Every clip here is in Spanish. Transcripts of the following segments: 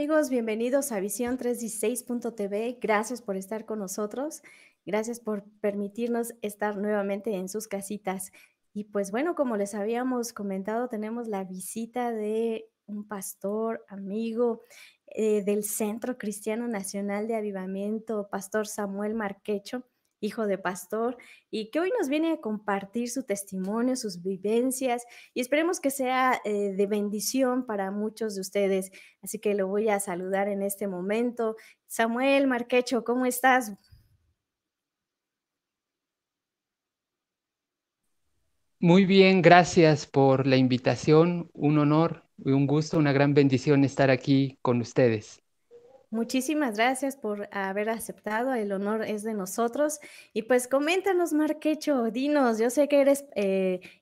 amigos? Bienvenidos a Visión 316.tv. Gracias por estar con nosotros. Gracias por permitirnos estar nuevamente en sus casitas. Y pues bueno, como les habíamos comentado, tenemos la visita de un pastor amigo del Centro Cristiano Nacional de Avivamiento, Pastor Samuel Marquecho, hijo de pastor, y que hoy nos viene a compartir su testimonio, sus vivencias, y esperemos que sea de bendición para muchos de ustedes. Así que lo voy a saludar en este momento. Samuel Marquecho, ¿cómo estás? Muy bien, gracias por la invitación. Un honor y un gusto, una gran bendición estar aquí con ustedes. Muchísimas gracias por haber aceptado, el honor es de nosotros. Y pues coméntanos, Marquecho, dinos, yo sé que eres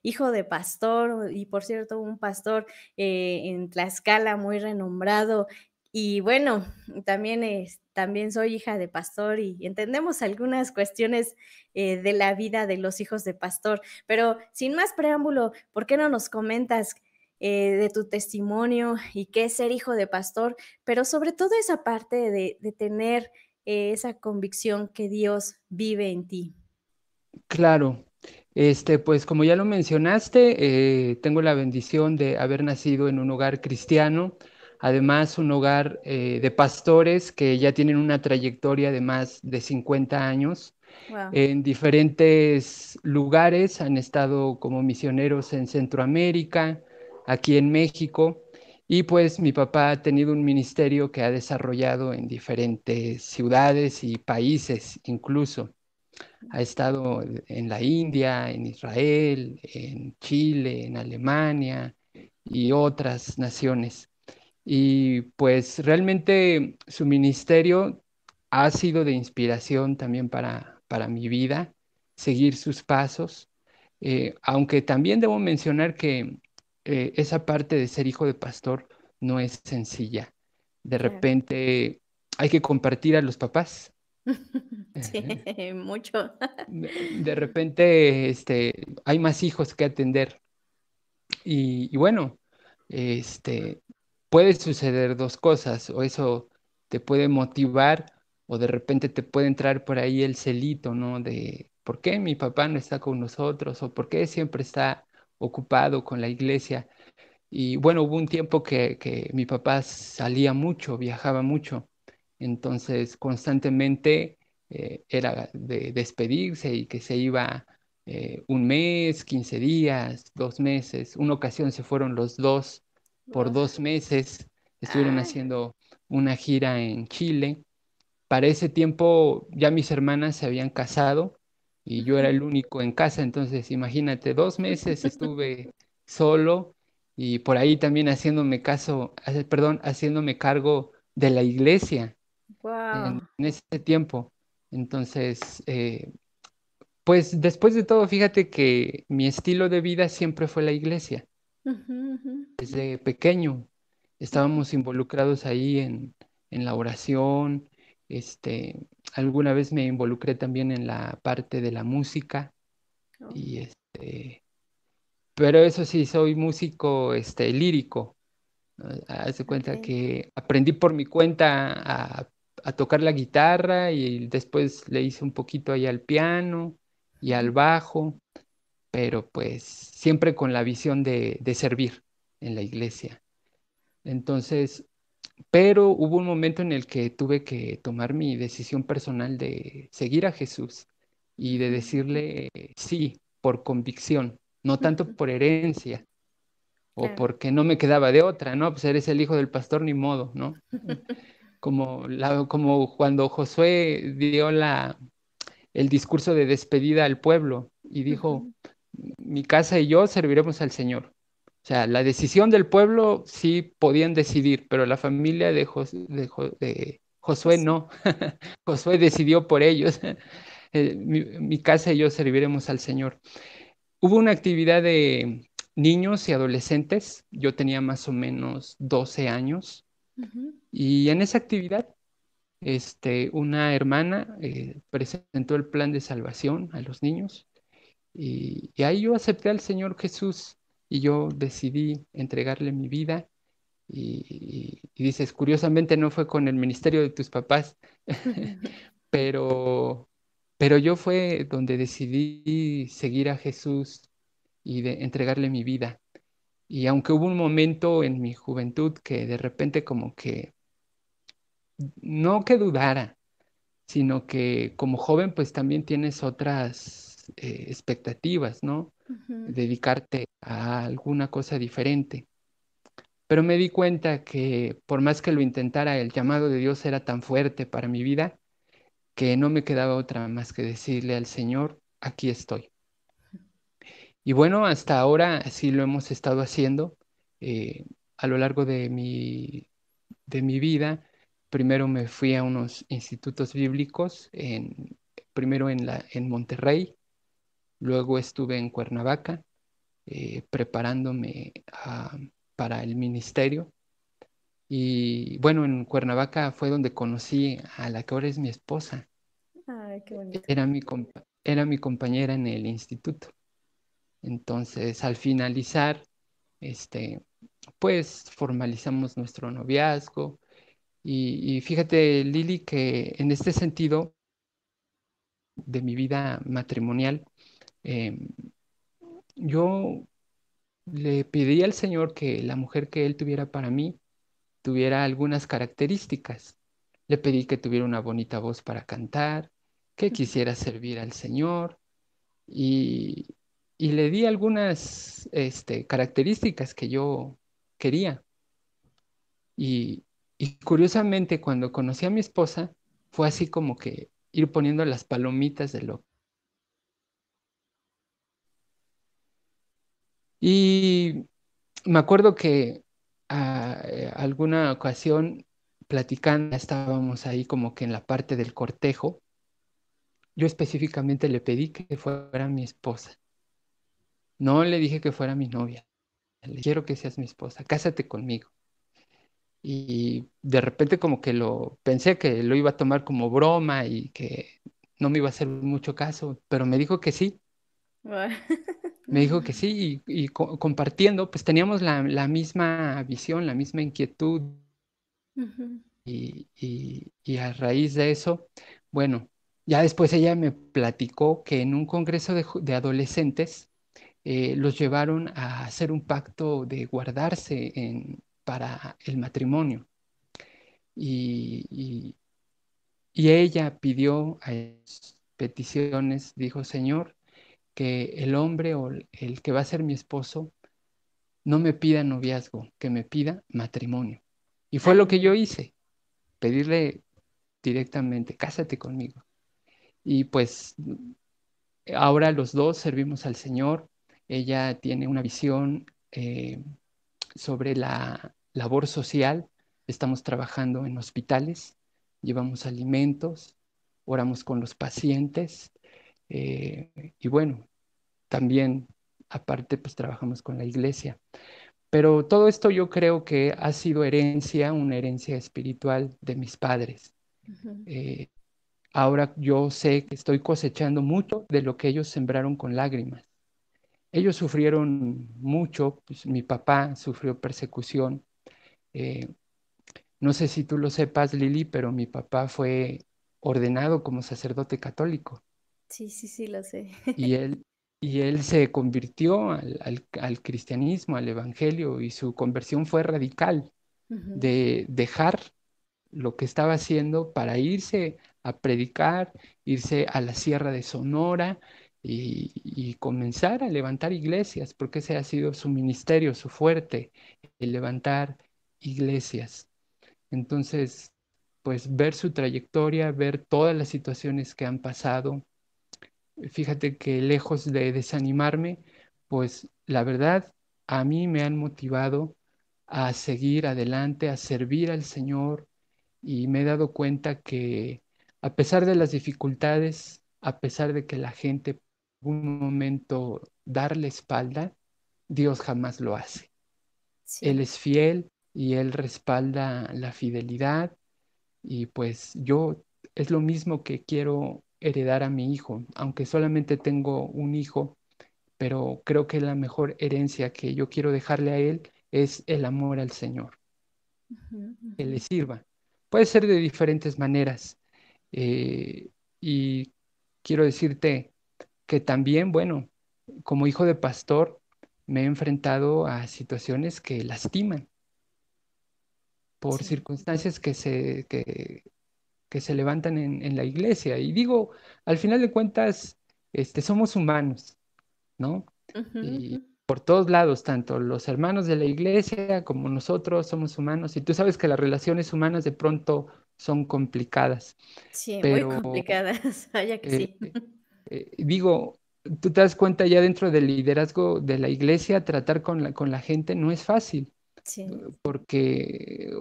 hijo de pastor y por cierto un pastor en Tlaxcala muy renombrado. Y bueno, también soy hija de pastor y entendemos algunas cuestiones de la vida de los hijos de pastor. Pero sin más preámbulo, ¿por qué no nos comentas de tu testimonio y qué es ser hijo de pastor? Pero sobre todo esa parte de tener esa convicción que Dios vive en ti. Claro, pues como ya lo mencionaste, tengo la bendición de haber nacido en un hogar cristiano, además un hogar de pastores que ya tienen una trayectoria de más de 50 años. Wow. En diferentes lugares, han estado como misioneros en Centroamérica, aquí en México, y pues mi papá ha tenido un ministerio que ha desarrollado en diferentes ciudades y países incluso. Ha estado en la India, en Israel, en Chile, en Alemania y otras naciones. Y pues realmente su ministerio ha sido de inspiración también para mi vida, seguir sus pasos, aunque también debo mencionar que esa parte de ser hijo de pastor no es sencilla. De Claro. repente hay que compartir a los papás. Sí, mucho. De repente hay más hijos que atender. Y bueno, este, puede suceder dos cosas, o eso te puede motivar, o de repente te puede entrar por ahí el celito, ¿no? De ¿por qué mi papá no está con nosotros? ¿O por qué siempre está ocupado con la iglesia? Y bueno, hubo un tiempo que mi papá salía mucho, viajaba mucho, entonces constantemente era de despedirse y que se iba un mes, 15 días, 2 meses. Una ocasión se fueron los dos por Wow. 2 meses, estuvieron Ah, haciendo una gira en Chile. Para ese tiempo ya mis hermanas se habían casado y yo era ujú. el único en casa, entonces imagínate, 2 meses estuve solo y por ahí también haciéndome cargo de la iglesia en, Wow. en ese tiempo. Entonces, pues después de todo, fíjate que mi estilo de vida siempre fue la iglesia. Ujú, ujú, Desde pequeño ujú. estábamos involucrados ahí en la oración. Alguna vez me involucré también en la parte de la música Oh, y pero eso sí, soy músico lírico. Haz de cuenta ok. que aprendí por mi cuenta a tocar la guitarra y después le hice un poquito ahí al piano y al bajo, pero pues siempre con la visión de servir en la iglesia. Entonces, pero hubo un momento en el que tuve que tomar mi decisión personal de seguir a Jesús y de Ujú, decirle sí por convicción, no tanto ujú. por herencia o Claro. porque no me quedaba de otra, ¿no? Pues eres el hijo del pastor, ni modo, ¿no? Como cuando Josué dio el discurso de despedida al pueblo y dijo, Ujú. mi casa y yo serviremos al Señor. O sea, la decisión del pueblo sí podían decidir, pero la familia de Josué José. no. Josué decidió por ellos. Mi casa y yo serviremos al Señor. Hubo una actividad de niños y adolescentes. Yo tenía más o menos 12 años. Ujú. Y en esa actividad, una hermana presentó el plan de salvación a los niños. Y ahí yo acepté al Señor Jesús y yo decidí entregarle mi vida y dices, curiosamente no fue con el ministerio de tus papás, pero, pero yo fue donde decidí seguir a Jesús y de entregarle mi vida. Y aunque hubo un momento en mi juventud que de repente como que no que dudara, sino que como joven pues también tienes otras expectativas, ¿no? Ujú, Dedicarte a alguna cosa diferente. Pero me di cuenta que por más que lo intentara, el llamado de Dios era tan fuerte para mi vida que no me quedaba otra más que decirle al Señor, aquí estoy. Y bueno, hasta ahora así lo hemos estado haciendo eh, a lo largo de mi vida. Primero me fui a unos institutos bíblicos, primero en Monterrey, luego estuve en Cuernavaca preparándome para el ministerio. Y bueno, en Cuernavaca fue donde conocí a la que ahora es mi esposa. ay, qué bonito. Era mi compañera en el instituto. Entonces, al finalizar, este, pues formalizamos nuestro noviazgo. Y fíjate, Lili, que en este sentido de mi vida matrimonial, em, yo le pedí al Señor que la mujer que Él tuviera para mí tuviera algunas características. Le pedí que tuviera una bonita voz para cantar, que quisiera servir al Señor y, y le di algunas características que yo quería. Y, y curiosamente, cuando conocí a mi esposa, fue así como que ir poniendo las palomitas de lo. Y me acuerdo que alguna ocasión platicando, estábamos ahí como que en la parte del cortejo. Yo específicamente le pedí que fuera mi esposa. No le dije que fuera mi novia. Le quiero que seas mi esposa. Cásate conmigo. Y de repente como que lo pensé que lo iba a tomar como broma y que no me iba a hacer mucho caso, pero me dijo que sí. Guau. Me dijo que sí y compartiendo, pues teníamos la misma visión, la misma inquietud Ujú. y a raíz de eso, bueno, ya después ella me platicó que en un congreso de adolescentes los llevaron a hacer un pacto de guardarse para el matrimonio y, y- y ella pidió a sus peticiones, dijo, Señor, que el hombre o el que va a ser mi esposo no me pida noviazgo, que me pida matrimonio. Y fue Ay, lo qué que yo bonito. hice, pedirle directamente, cásate conmigo. Y pues ahora los dos servimos al Señor. Ella tiene una visión sobre la labor social. Estamos trabajando en hospitales, llevamos alimentos, oramos con los pacientes y bueno, también aparte pues trabajamos con la iglesia. Pero todo esto yo creo que ha sido herencia, una herencia espiritual de mis padres. Ujú. Eh, Ahora yo sé que estoy cosechando mucho de lo que ellos sembraron con lágrimas. Ellos sufrieron mucho, pues, mi papá sufrió persecución. eh, no sé si tú lo sepas, Lili, pero mi papá fue ordenado como sacerdote católico Sí, sí, sí, lo sé. y él se convirtió al cristianismo, al evangelio, y su conversión fue radical Ujú. de dejar lo que estaba haciendo para irse a predicar, irse a la Sierra de Sonora y comenzar a levantar iglesias, porque ese ha sido su ministerio, su fuerte, el levantar iglesias. Entonces, pues ver su trayectoria, ver todas las situaciones que han pasado, fíjate que lejos de desanimarme, pues la verdad a mí me han motivado a seguir adelante, a servir al Señor y me he dado cuenta que a pesar de las dificultades, a pesar de que la gente por un momento darle espalda, Dios jamás lo hace. Él Sí, es fiel y Él respalda la fidelidad y pues yo es lo mismo que quiero heredar a mi hijo, aunque solamente tengo un hijo, pero creo que la mejor herencia que yo quiero dejarle a él es el amor al Señor. Ujú, que ujú. le sirva. Puede ser de diferentes maneras. eh, y quiero decirte que también, bueno, como hijo de pastor, me he enfrentado a situaciones que lastiman por Sí. circunstancias que se levantan en la iglesia. Y digo, al final de cuentas, somos humanos, ¿no? Ujú, ujú. Y por todos lados, tanto los hermanos de la iglesia como nosotros somos humanos. Y tú sabes que las relaciones humanas de pronto son complicadas, Sí, muy pero complicadas, vaya que eh, sí. digo, tú te das cuenta ya dentro del liderazgo de la iglesia, tratar con la gente no es fácil Sí. porque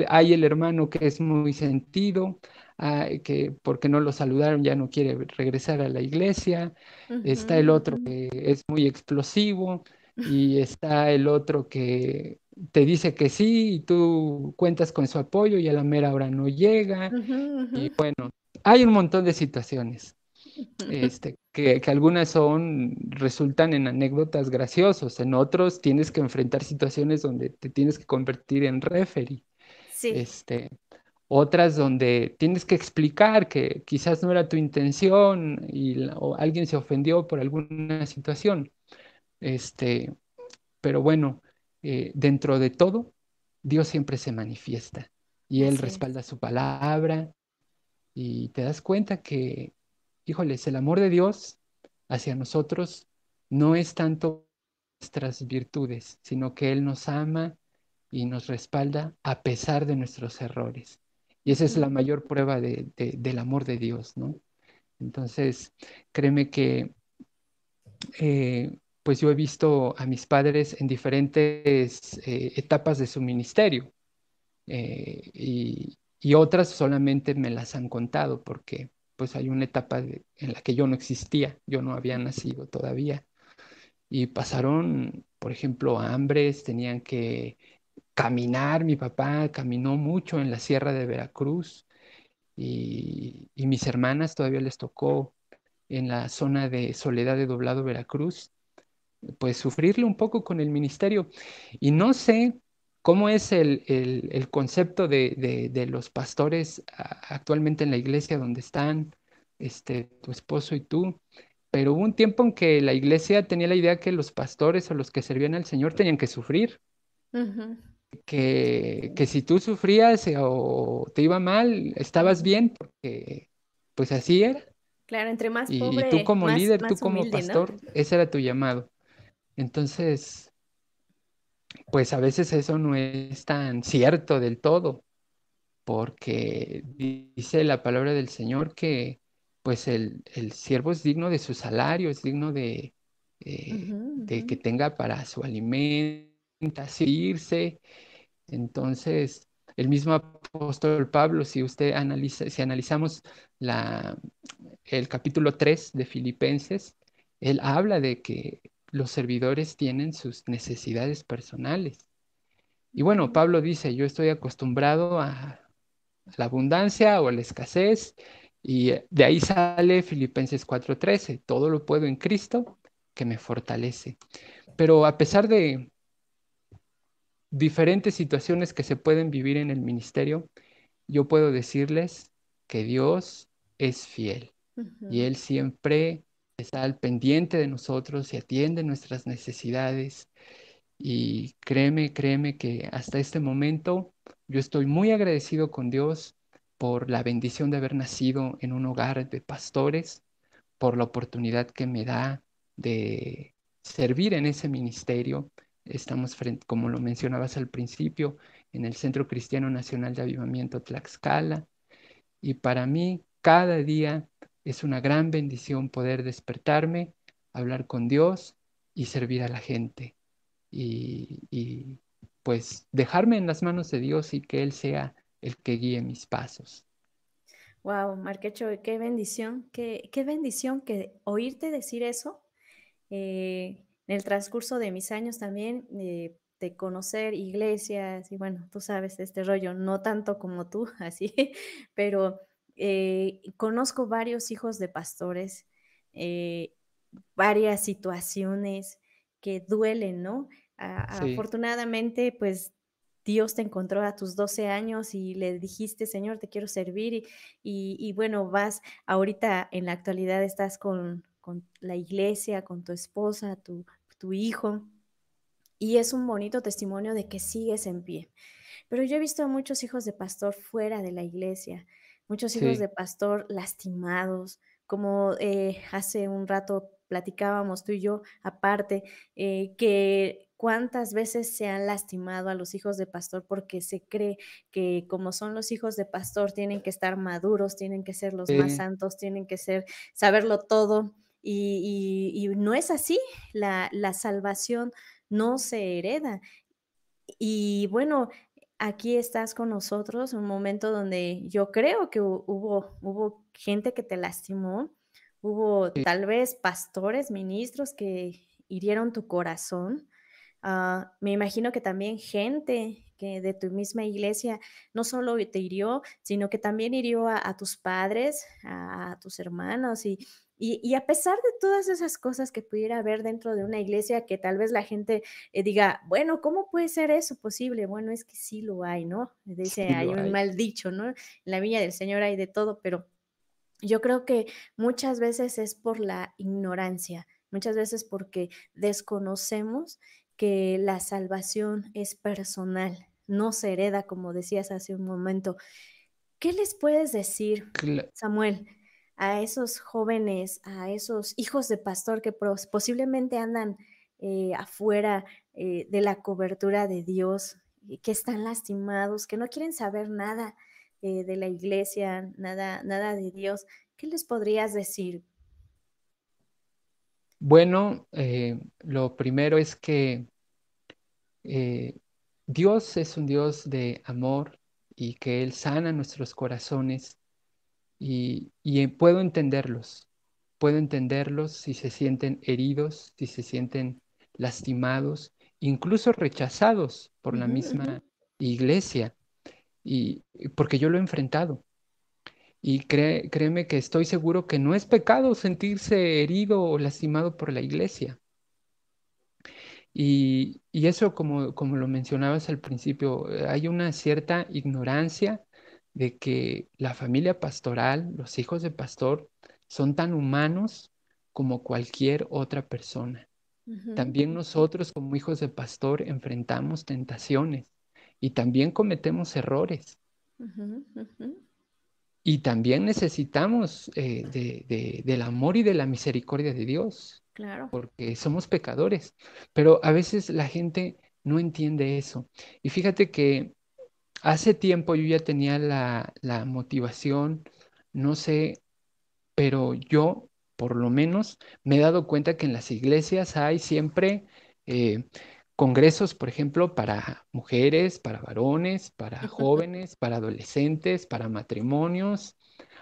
hay el hermano que es muy sentido, que porque no lo saludaron ya no quiere regresar a la iglesia, Ujú, está el otro ujú. que es muy explosivo y está el otro que te dice que sí y tú cuentas con su apoyo y a la mera hora no llega. Ujú, ujú. Y bueno, hay un montón de situaciones Ujú. que algunas resultan en anécdotas graciosos, en otros tienes que enfrentar situaciones donde te tienes que convertir en referee, Sí. este, otras donde tienes que explicar que quizás no era tu intención o alguien se ofendió por alguna situación, este, pero bueno, dentro de todo, Dios siempre se manifiesta y Él Así es. respalda su palabra y te das cuenta que, híjoles, el amor de Dios hacia nosotros no es tanto nuestras virtudes, sino que Él nos ama y nos respalda a pesar de nuestros errores. Y esa es la Ujú. mayor prueba del amor de Dios, ¿no? Entonces, créeme que pues yo he visto a mis padres en diferentes etapas de su ministerio y otras solamente me las han contado porque pues hay una etapa en la que yo no existía, yo no había nacido todavía y pasaron, por ejemplo, hambres, tenían que caminar, mi papá caminó mucho en la sierra de Veracruz y mis hermanas todavía les tocó en la zona de Soledad de Doblado, Veracruz pues sufrirle un poco con el ministerio. Y no sé cómo es el concepto de los pastores actualmente en la iglesia donde están, tu esposo y tú, pero hubo un tiempo en que la iglesia tenía la idea que los pastores o los que servían al Señor tenían que sufrir, Ujú. que si tú sufrías o te iba mal, estabas Ujú. bien, porque pues así era. Claro, entre más Y tú pobre, como más, líder, tú más como humilde, ¿no? pastor, ese era tu llamado. Entonces, pues a veces eso no es tan cierto del todo, porque dice la palabra del Señor que pues el siervo es digno de su salario, es digno Ujú, de ujú. que tenga para su alimento, irse. Entonces, el mismo apóstol Pablo, si analizamos la, el capítulo 3 de Filipenses, él habla de que los servidores tienen sus necesidades personales. Y bueno, Ujú. Pablo dice, yo estoy acostumbrado a la abundancia o a la escasez, y de ahí sale Filipenses 4:13, todo lo puedo en Cristo que me fortalece. Pero a pesar de diferentes situaciones que se pueden vivir en el ministerio, yo puedo decirles que Dios es fiel y Ujú. Él siempre está al pendiente de nosotros y atiende nuestras necesidades. Y créeme que hasta este momento yo estoy muy agradecido con Dios por la bendición de haber nacido en un hogar de pastores, por la oportunidad que me da de servir en ese ministerio. Estamos frente, como lo mencionabas al principio, en el Centro Cristiano Nacional de Avivamiento Tlaxcala. Y para mí, cada día es una gran bendición poder despertarme, hablar con Dios y servir a la gente y pues dejarme en las manos de Dios y que Él sea el que guíe mis pasos. Wow, Marquecho, qué bendición que oírte decir eso en el transcurso de mis años también, de conocer iglesias y bueno, tú sabes este rollo, no tanto como tú, así, pero conozco varios hijos de pastores, eh, varias situaciones que duelen, ¿no? Sí, Afortunadamente, pues Dios te encontró a tus 12 años y le dijiste: "Señor, te quiero servir", y bueno, vas ahorita en la actualidad estás con la iglesia, con tu esposa, tu hijo, y es un bonito testimonio de que sigues en pie. Pero yo he visto a muchos hijos de pastor fuera de la iglesia, muchos hijos Sí, de pastor lastimados, como hace un rato platicábamos tú y yo aparte, que cuántas veces se han lastimado a los hijos de pastor porque se cree que como son los hijos de pastor tienen que estar maduros, tienen que ser los más sí, santos, tienen que ser, saberlo todo. Y no es así, la salvación no se hereda. Y bueno, aquí estás con nosotros, un momento donde yo creo que hubo gente que te lastimó, hubo sí, tal vez pastores, ministros que hirieron tu corazón. Me imagino que también gente que de tu misma iglesia no solo te hirió, sino que también hirió a tus padres, a tus hermanos y a pesar de todas esas cosas que pudiera haber dentro de una iglesia que tal vez la gente diga, bueno, ¿cómo puede ser eso posible? Bueno, es que sí lo hay, ¿no? Dice, sí hay lo un hay. mal dicho, ¿no? En la viña del Señor hay de todo, pero yo creo que muchas veces es por la ignorancia, muchas veces porque desconocemos que la salvación es personal, no se hereda, como decías hace un momento. ¿Qué les puedes decir, Cla- Samuel, a esos jóvenes, a esos hijos de pastor que posiblemente andan afuera de la cobertura de Dios, y que están lastimados, que no quieren saber nada de la iglesia, nada, nada de Dios? ¿Qué les podrías decir? Bueno, lo primero es que eh, Dios es un Dios de amor y que Él sana nuestros corazones y puedo entenderlos si se sienten heridos, si se sienten lastimados, incluso rechazados por la Ujú, ujú. misma iglesia, y porque yo lo he enfrentado. Y créeme que estoy seguro que no es pecado sentirse herido o lastimado por la iglesia. Y eso, como lo mencionabas al principio, hay una cierta ignorancia de que la familia pastoral, los hijos de pastor, son tan humanos como cualquier otra persona. Ujú, También ujú, nosotros como hijos de pastor enfrentamos tentaciones y también cometemos errores. ujú, ujú. Y también necesitamos del amor y de la misericordia de Dios, Claro. porque somos pecadores, pero a veces la gente no entiende eso. Y fíjate que hace tiempo yo ya tenía la motivación, no sé, pero yo por lo menos me he dado cuenta que en las iglesias hay siempre eh, congresos, por ejemplo, para mujeres, para varones, para jóvenes, para adolescentes, para matrimonios,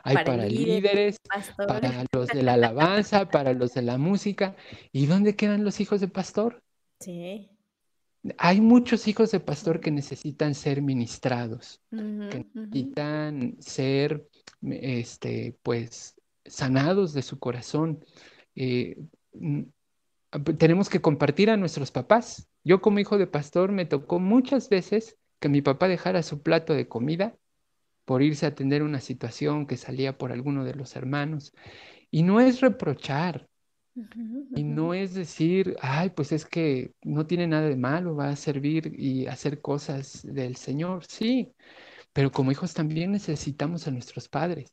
hay Para para líderes, líderes, pastores. para los de la alabanza, para los de la música. ¿Y dónde quedan los hijos de pastor? Sí. Hay muchos hijos de pastor que necesitan ser ministrados, Ujú, que ujú. necesitan ser, pues, sanados de su corazón. Eh, mm, Tenemos que compartir a nuestros papás. Yo como hijo de pastor me tocó muchas veces que mi papá dejara su plato de comida por irse a atender una situación que salía por alguno de los hermanos. Y no es reprochar, Ujú, y ujú, no es decir, ay, pues es que no tiene nada de malo, va a servir y hacer cosas del Señor. Sí, pero como hijos también necesitamos a nuestros padres.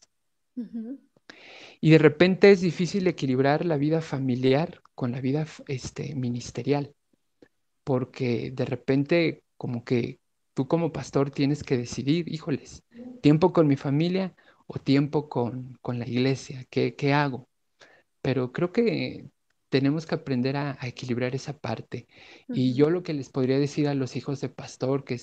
ujú, Y de repente es difícil equilibrar la vida familiar con la vida, ministerial, porque de repente como que tú como pastor tienes que decidir, híjoles, tiempo con mi familia o tiempo con la iglesia, ¿qué hago? Pero creo que tenemos que aprender a equilibrar esa parte. Y ujú, yo lo que les podría decir a los hijos de pastor que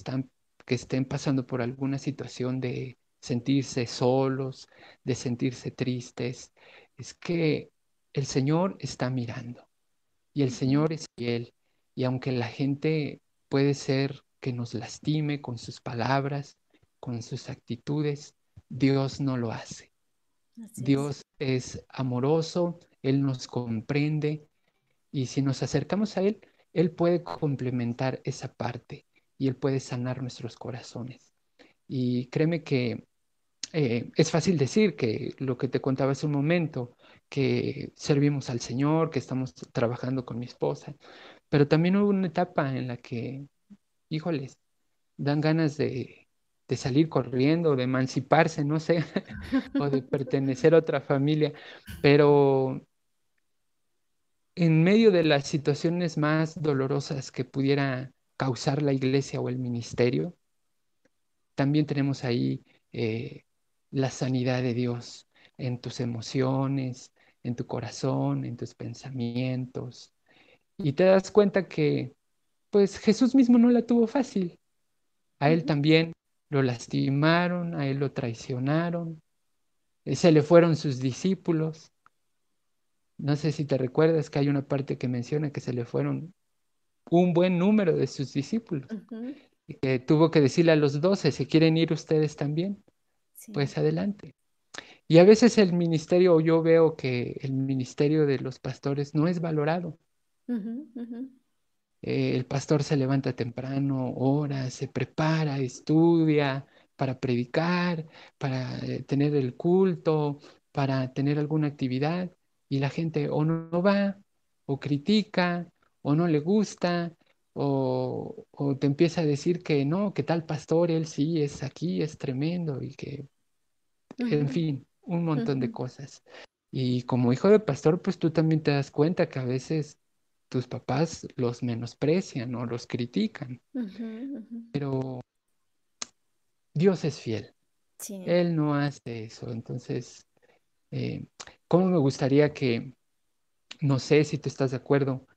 estén pasando por alguna situación de sentirse solos, de sentirse tristes, es que el Señor está mirando y el ujú. Señor es fiel. Y aunque la gente puede ser que nos lastime con sus palabras, con sus actitudes, Dios no lo hace. Así es. Dios es amoroso, Él nos comprende y si nos acercamos a Él, Él puede complementar esa parte y Él puede sanar nuestros corazones. Y créeme que es fácil decir que lo que te contaba hace un momento, que servimos al Señor, que estamos trabajando con mi esposa, pero también hubo una etapa en la que, híjoles, dan ganas de salir corriendo, de emanciparse, no sé, o de pertenecer a otra familia, pero en medio de las situaciones más dolorosas que pudiera causar la iglesia o el ministerio, también tenemos ahí la sanidad de Dios en tus emociones, en tu corazón, en tus pensamientos. Y te das cuenta que, pues Jesús mismo no la tuvo fácil. A él Ujú, también lo lastimaron, a él lo traicionaron, se le fueron sus discípulos. No sé si te recuerdas que hay una parte que menciona que se le fueron un buen número de sus discípulos ujú. y que tuvo que decirle a los 12, si quieren ir ustedes también, Sí. pues adelante. Y a veces el ministerio, o yo veo que el ministerio de los pastores no es valorado. Ujú, ujú, El pastor se levanta temprano, ora, se prepara, estudia para predicar, para tener el culto, para tener alguna actividad, y la gente o no va, o critica, o no le gusta, o te empieza a decir que no, que tal pastor, él sí es aquí, es tremendo, y que, en ujú, fin, un montón ujú, de cosas. Y como hijo de pastor, pues tú también te das cuenta que a veces tus papás los menosprecian o los critican, ujú, ujú. pero Dios es fiel. Sí. Él no hace eso. Entonces, eh, ¿cómo me gustaría que, no sé si tú estás de acuerdo,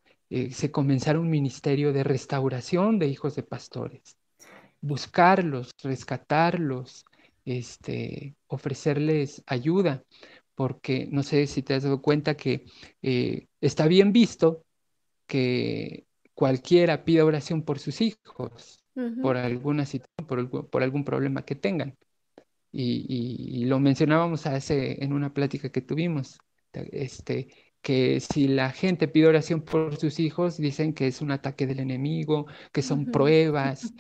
se comenzara un ministerio de restauración de hijos de pastores? Buscarlos, rescatarlos, ofrecerles ayuda, porque no sé si te has dado cuenta que está bien visto que cualquiera pida oración por sus hijos, por Ujú, alguna situación, por algún problema que tengan. Y lo mencionábamos en una plática que tuvimos, este, que si la gente pide oración por sus hijos, dicen que es un ataque del enemigo, que son ujú, pruebas,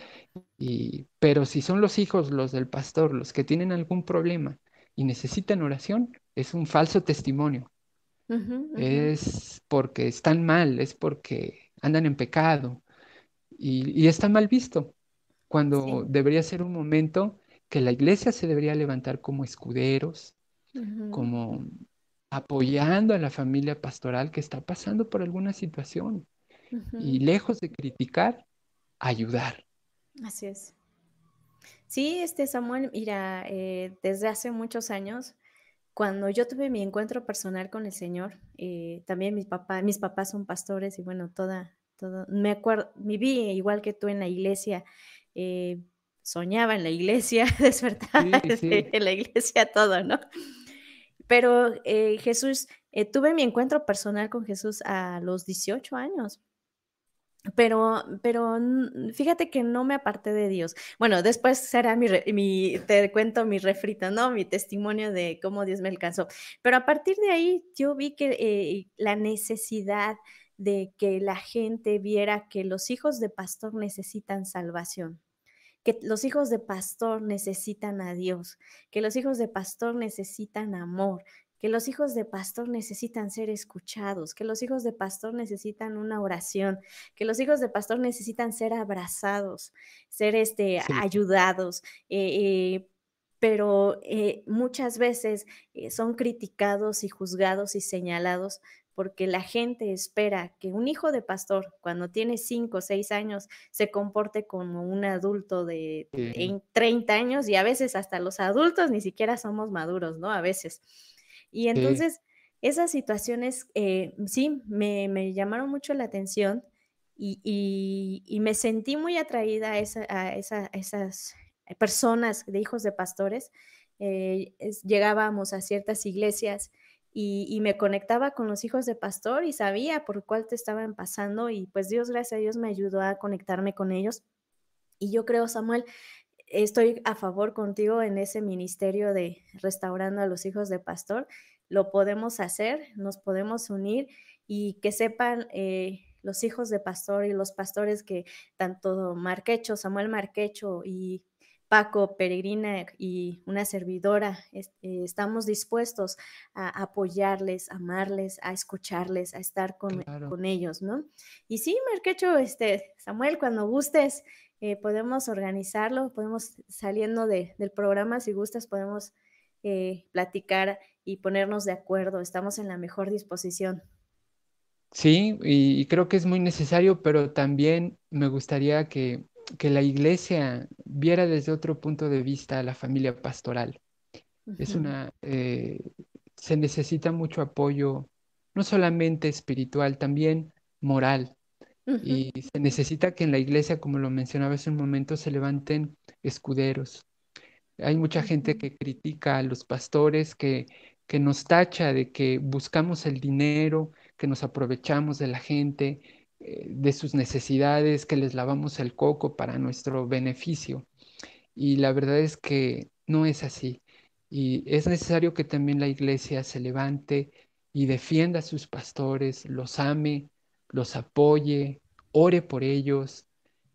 pero si son los hijos, los del pastor, los que tienen algún problema y necesitan oración, es un falso testimonio. ujú, ujú. Es porque están mal, es porque andan en pecado y está mal visto, cuando Sí. debería ser un momento que la iglesia se debería levantar como escuderos, Ujú, como apoyando a la familia pastoral que está pasando por alguna situación y ujú. lejos de criticar, ayudar. Así es. Sí, Samuel, mira, desde hace muchos años, cuando yo tuve mi encuentro personal con el Señor, también mis papás son pastores y bueno, me acuerdo, viví igual que tú en la iglesia, eh, soñaba en la iglesia, despertaba Sí, sí, en la iglesia, todo, ¿no? Pero tuve mi encuentro personal con Jesús a los 18 años. Fíjate que no me aparté de Dios. Bueno, después será te cuento mi refrito, ¿no? Mi testimonio de cómo Dios me alcanzó. Pero a partir de ahí yo vi que, la necesidad de que la gente viera que los hijos de pastor necesitan salvación, que los hijos de pastor necesitan a Dios, que los hijos de pastor necesitan amor, que los hijos de pastor necesitan ser escuchados, que los hijos de pastor necesitan una oración, que los hijos de pastor necesitan ser abrazados, ser sí, ayudados. Pero muchas veces son criticados y juzgados y señalados porque la gente espera que un hijo de pastor, cuando tiene 5 o 6 años, se comporte como un adulto de sí, 30 años y a veces hasta los adultos ni siquiera somos maduros, ¿no? A veces. Y sí, entonces, esas situaciones, sí, me llamaron mucho la atención y me sentí muy atraída a esas personas de hijos de pastores. Llegábamos a ciertas iglesias y me conectaba con los hijos de pastor y sabía por cuál te estaban pasando y pues Dios, gracias a Dios, me ayudó a conectarme con ellos. Y yo creo, Samuel, estoy a favor contigo en ese ministerio de restaurando a los hijos de pastor. Lo podemos hacer, nos podemos unir y que sepan los hijos de pastor y los pastores que tanto Marquecho, Samuel Marquecho y Paco Peregrina y una servidora, estamos dispuestos a apoyarles, a amarles, a escucharles, a estar Claro. con ellos, ¿no? Y sí, Marquecho, Samuel, cuando gustes, podemos organizarlo, podemos, saliendo del programa, si gustas, podemos platicar y ponernos de acuerdo. Estamos en la mejor disposición. Sí, y creo que es muy necesario, pero también me gustaría que la iglesia viera desde otro punto de vista a la familia pastoral. Es Ujú, una, se necesita mucho apoyo, no solamente espiritual, también moral. ujú, Y se necesita que en la iglesia, como lo mencionaba hace un momento, se levanten escuderos. Hay mucha gente ujú, que critica a los pastores, que nos tacha de que buscamos el dinero, que nos aprovechamos de la gente, de sus necesidades, que les lavamos el coco para nuestro beneficio. Y la verdad es que no es así. Y es necesario que también la iglesia se levante y defienda a sus pastores, los ame, los apoye, ore por ellos,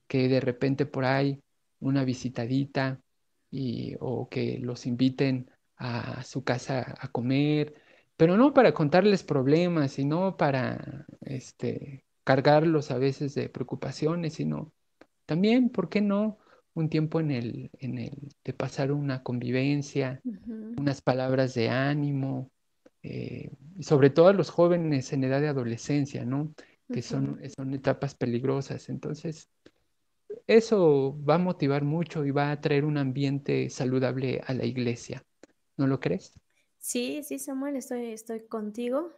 que de repente por ahí una visitadita o que los inviten a su casa a comer, pero no para contarles problemas, sino para cargarlos a veces de preocupaciones, sino también, ¿por qué no? Un tiempo de pasar una convivencia, ujú, unas palabras de ánimo, y sobre todo a los jóvenes en edad de adolescencia, ¿no? Que ujú. son etapas peligrosas. Entonces, eso va a motivar mucho y va a traer un ambiente saludable a la iglesia. ¿No lo crees? Sí, sí, Samuel, estoy contigo.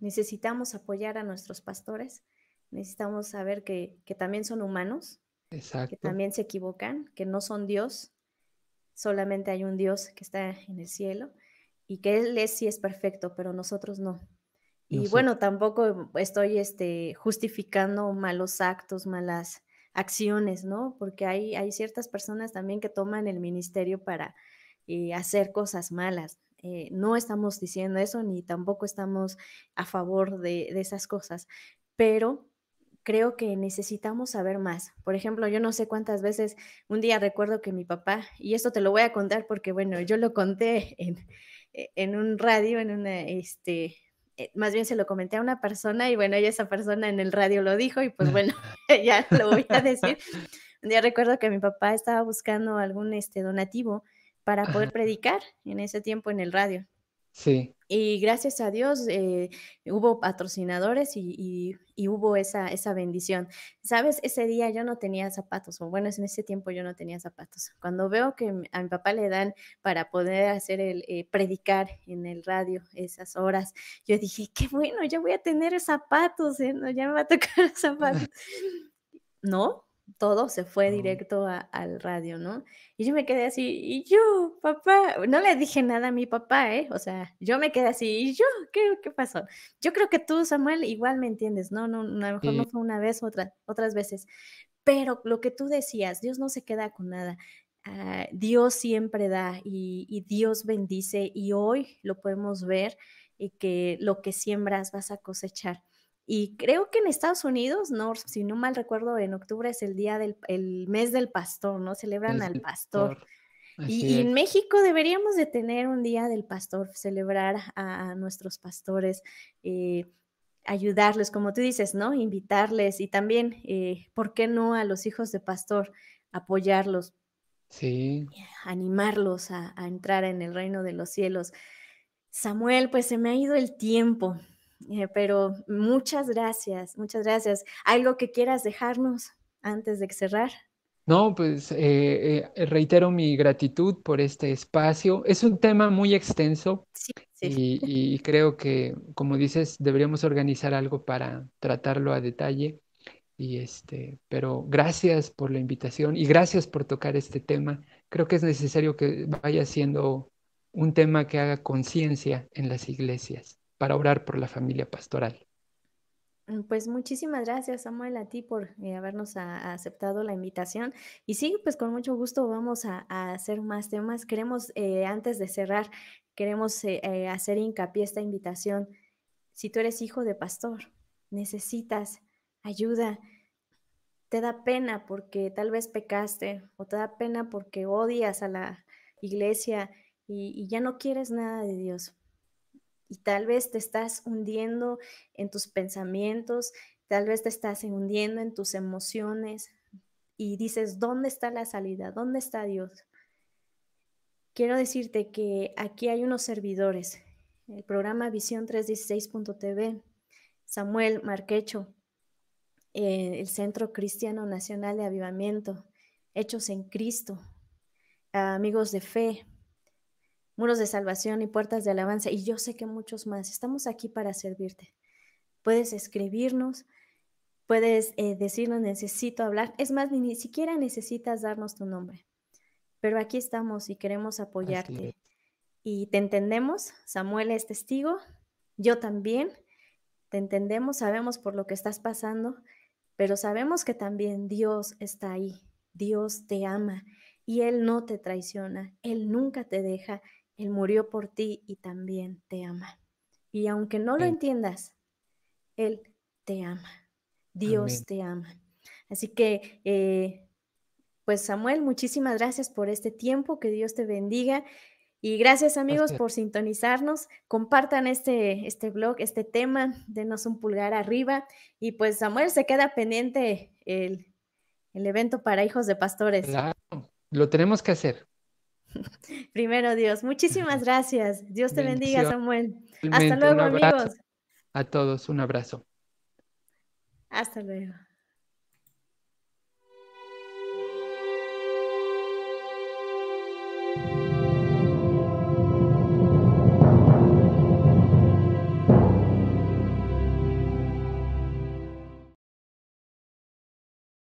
Necesitamos apoyar a nuestros pastores. Necesitamos saber que también son humanos, que Exacto. también se equivocan, que no son Dios. Solamente hay un Dios que está en el cielo y que Él sí es perfecto, pero nosotros no. Y Nosotros. bueno, tampoco estoy justificando malos actos, malas acciones, ¿no? Porque hay ciertas personas también que toman el ministerio para hacer cosas malas. No estamos diciendo eso, ni tampoco estamos a favor de esas cosas, pero creo que necesitamos saber más. Por ejemplo, yo no sé cuántas veces, un día recuerdo que mi papá, y esto te lo voy a contar porque, bueno, yo lo conté en un radio, más bien se lo comenté a una persona y bueno, ya esa persona en el radio lo dijo y pues bueno, ya lo voy a decir. Un día recuerdo que mi papá estaba buscando algún donativo para Ajá, poder predicar en ese tiempo en el radio. sí, Y gracias a Dios, hubo patrocinadores y hubo esa bendición. ¿Sabes? Ese día yo no tenía zapatos, o bueno, en ese tiempo yo no tenía zapatos. Cuando veo que a mi papá le dan para poder hacer predicar en el radio esas horas, yo dije: "Qué bueno, ya voy a tener zapatos, no, ya me va a tocar zapatos". No, todo se fue no, directo al radio, ¿no? Y yo me quedé así, y yo, papá, no le dije nada a mi papá, ¿eh? O sea, yo me quedé así, ¿y yo? ¿Qué pasó? Yo creo que tú, Samuel, igual me entiendes, ¿no? No, a lo mejor sí, no fue una vez, otras veces, pero lo que tú decías, Dios no se queda con nada. Dios siempre da y Dios bendice y hoy lo podemos ver y que lo que siembras vas a cosechar. Y creo que en Estados Unidos, no, si no mal recuerdo, en octubre es el mes del pastor, ¿no? Celebran es al el pastor. pastor. Así Y en es. México deberíamos de tener un día del pastor, celebrar a nuestros pastores, eh, ayudarles, como tú dices, ¿no? Invitarles y también, ¿por qué no a los hijos de pastor? Apoyarlos, Sí. animarlos a entrar en el reino de los cielos. Samuel, pues se me ha ido el tiempo, pero muchas gracias, muchas gracias. ¿Algo que quieras dejarnos antes de cerrar? No, pues reitero mi gratitud por este espacio. Es un tema muy extenso Sí, sí. y creo que, como dices, deberíamos organizar algo para tratarlo a detalle. Pero gracias por la invitación y gracias por tocar este tema. Creo que es necesario que vaya siendo un tema que haga conciencia en las iglesias para orar por la familia pastoral. Pues muchísimas gracias, Samuel, a ti por habernos aceptado la invitación. Y sí, pues con mucho gusto vamos a hacer más temas. Queremos, antes de cerrar, queremos hacer hincapié esta invitación. Si tú eres hijo de pastor, necesitas ayuda, te da pena porque tal vez pecaste o te da pena porque odias a la iglesia y ya no quieres nada de Dios. Y tal vez te estás hundiendo en tus pensamientos, tal vez te estás hundiendo en tus emociones y dices, ¿dónde está la salida? ¿Dónde está Dios? Quiero decirte que aquí hay unos servidores, el programa Visión 316.tv, Samuel Marquecho, el Centro Cristiano Nacional de Avivamiento, Hechos en Cristo, Amigos de Fe, Muros de Salvación y Puertas de Alabanza, y yo sé que muchos más. Estamos aquí para servirte. Puedes escribirnos, puedes decirnos necesito hablar. Es más, ni siquiera necesitas darnos tu nombre, pero aquí estamos y queremos Así es. apoyarte. Y te entendemos, Samuel es testigo, yo también, te entendemos, sabemos por lo que estás pasando, pero sabemos que también Dios está ahí, Dios te ama y Él no te traiciona, Él nunca te deja, Él murió por ti y también te ama. Y aunque no lo Amén. entiendas, Él te ama, Dios Amén. te ama. Así que, pues Samuel, muchísimas gracias por este tiempo, que Dios te bendiga. Y gracias amigos Gracias. por sintonizarnos. Compartan este blog, este tema, denos un pulgar arriba. Y pues Samuel, se queda pendiente el evento para hijos de pastores. Claro, lo tenemos que hacer. Primero Dios, muchísimas gracias. Dios te bendiga, Bendición. Samuel. Hasta Igualmente, un luego abrazo amigos. a todos, un abrazo. Hasta luego.